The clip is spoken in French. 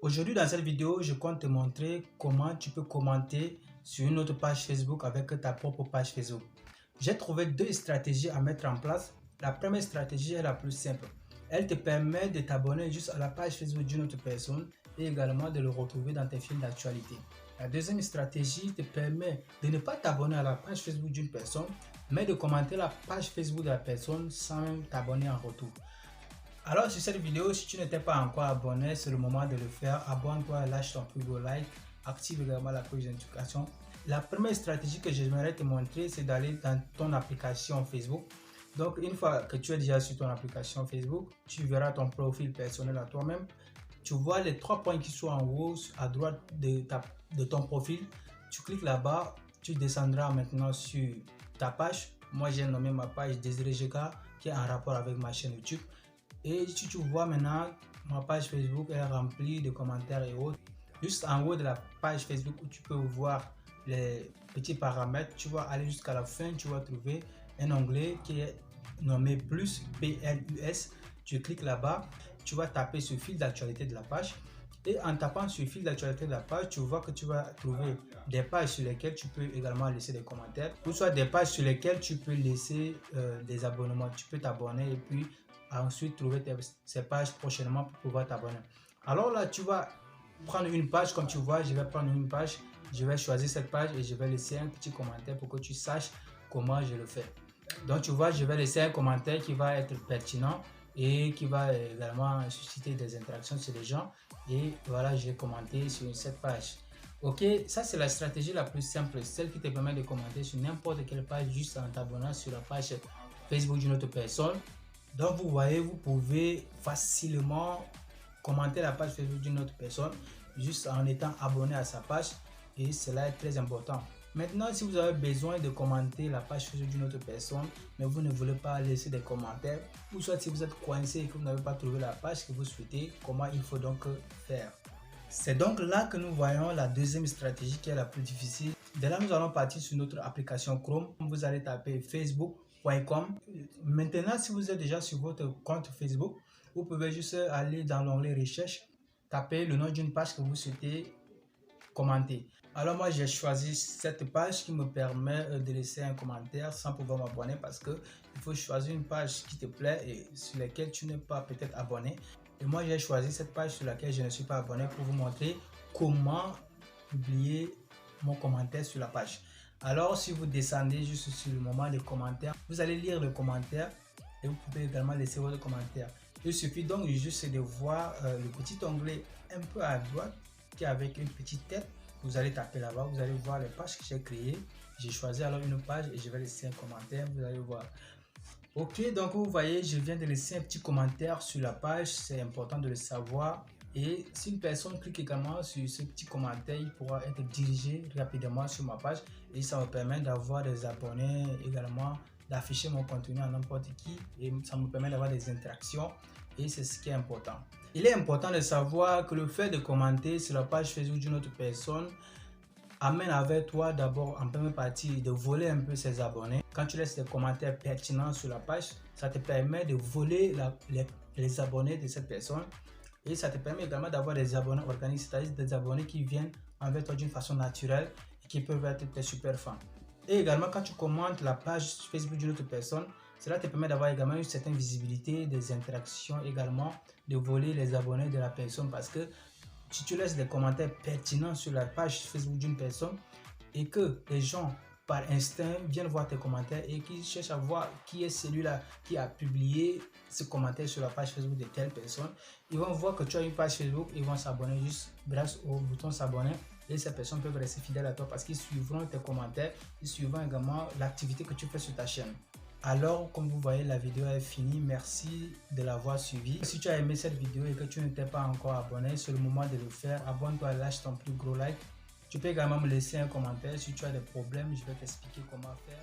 Aujourd'hui, dans cette vidéo, je compte te montrer comment tu peux commenter sur une autre page Facebook avec ta propre page Facebook. J'ai trouvé deux stratégies à mettre en place. La première stratégie est la plus simple. Elle te permet de t'abonner juste à la page Facebook d'une autre personne et également de le retrouver dans tes fils d'actualité. La deuxième stratégie te permet de ne pas t'abonner à la page Facebook d'une personne, mais de commenter la page Facebook de la personne sans t'abonner en retour. Alors sur cette vidéo, si tu n'étais pas encore abonné, c'est le moment de le faire. Abonne-toi, lâche ton plus gros like, active également la cloche de notification. La première stratégie que j'aimerais te montrer, c'est d'aller dans ton application Facebook. Donc une fois que tu es déjà sur ton application Facebook, tu verras ton profil personnel à toi-même. Tu vois les trois points qui sont en haut à droite de ton profil. Tu cliques là-bas, tu descendras maintenant sur ta page. Moi j'ai nommé ma page Désiré Jeka qui est en rapport avec ma chaîne YouTube. Et si tu vois maintenant, ma page Facebook est remplie de commentaires et autres. Juste en haut de la page Facebook où tu peux voir les petits paramètres, tu vas aller jusqu'à la fin, tu vas trouver un onglet qui est nommé plus, PLUS. Tu cliques là-bas, tu vas taper sur fil d'actualité de la page. Et en tapant sur le fil d'actualité de la page, tu vois que tu vas trouver des pages sur lesquelles tu peux également laisser des commentaires, ou soit des pages sur lesquelles tu peux laisser des abonnements. Tu peux t'abonner et puis ensuite trouver ces pages prochainement pour pouvoir t'abonner. Alors là, tu vas prendre une page, comme tu vois, je vais prendre une page, je vais choisir cette page et je vais laisser un petit commentaire pour que tu saches comment je le fais. Donc tu vois, je vais laisser un commentaire qui va être pertinent et qui va également susciter des interactions sur les gens. Et voilà, j'ai commenté sur cette page. Ok, ça c'est la stratégie la plus simple, celle qui te permet de commenter sur n'importe quelle page juste en t'abonnant sur la page Facebook d'une autre personne. Donc vous voyez, vous pouvez facilement commenter la page Facebook d'une autre personne juste en étant abonné à sa page, et cela est très important. Maintenant, si vous avez besoin de commenter la page Facebook d'une autre personne, mais vous ne voulez pas laisser des commentaires, ou soit si vous êtes coincé et que vous n'avez pas trouvé la page que vous souhaitez, comment il faut donc faire? C'est donc là que nous voyons la deuxième stratégie qui est la plus difficile. De là, nous allons partir sur notre application Chrome. Vous allez taper facebook.com. Maintenant, si vous êtes déjà sur votre compte Facebook, vous pouvez juste aller dans l'onglet recherche, taper le nom d'une page que vous souhaitez commenter. Alors moi j'ai choisi cette page qui me permet de laisser un commentaire sans pouvoir m'abonner, parce que il faut choisir une page qui te plaît et sur laquelle tu n'es pas peut-être abonné. Et moi j'ai choisi cette page sur laquelle je ne suis pas abonné pour vous montrer comment publier mon commentaire sur la page. Alors si vous descendez juste sur le moment des commentaires, vous allez lire le commentaire et vous pouvez également laisser votre commentaire. Il suffit donc juste de voir le petit onglet un peu à droite qui est avec une petite tête. Vous allez taper là-bas, vous allez voir les pages que j'ai créées. J'ai choisi alors une page et je vais laisser un commentaire, vous allez voir. Ok, donc vous voyez, je viens de laisser un petit commentaire sur la page, c'est important de le savoir. Et si une personne clique également sur ce petit commentaire, il pourra être dirigé rapidement sur ma page et ça me permet d'avoir des abonnés également, d'afficher mon contenu à n'importe qui, et ça me permet d'avoir des interactions, et c'est ce qui est important. Il est important de savoir que le fait de commenter sur la page Facebook d'une autre personne amène avec toi d'abord en première partie de voler un peu ses abonnés. Quand tu laisses des commentaires pertinents sur la page, ça te permet de voler les abonnés de cette personne, et ça te permet également d'avoir des abonnés organiques, c'est-à-dire des abonnés qui viennent envers toi d'une façon naturelle et qui peuvent être tes super fans. Et également quand tu commentes la page Facebook d'une autre personne, cela te permet d'avoir également une certaine visibilité, des interactions également, de voler les abonnés de la personne, parce que si tu laisses des commentaires pertinents sur la page Facebook d'une personne et que les gens par instinct viennent voir tes commentaires et qui cherchent à voir qui est celui-là qui a publié ce commentaire sur la page Facebook de telle personne, ils vont voir que tu as une page Facebook, ils vont s'abonner juste grâce au bouton s'abonner, et ces personnes peuvent rester fidèles à toi parce qu'ils suivront tes commentaires, ils suivront également l'activité que tu fais sur ta chaîne. Alors, comme vous voyez, la vidéo est finie. Merci de l'avoir suivi. Si tu as aimé cette vidéo et que tu n'étais pas encore abonné, c'est le moment de le faire. Abonne-toi, lâche ton plus gros like. Tu peux également me laisser un commentaire si tu as des problèmes. Je vais t'expliquer comment faire.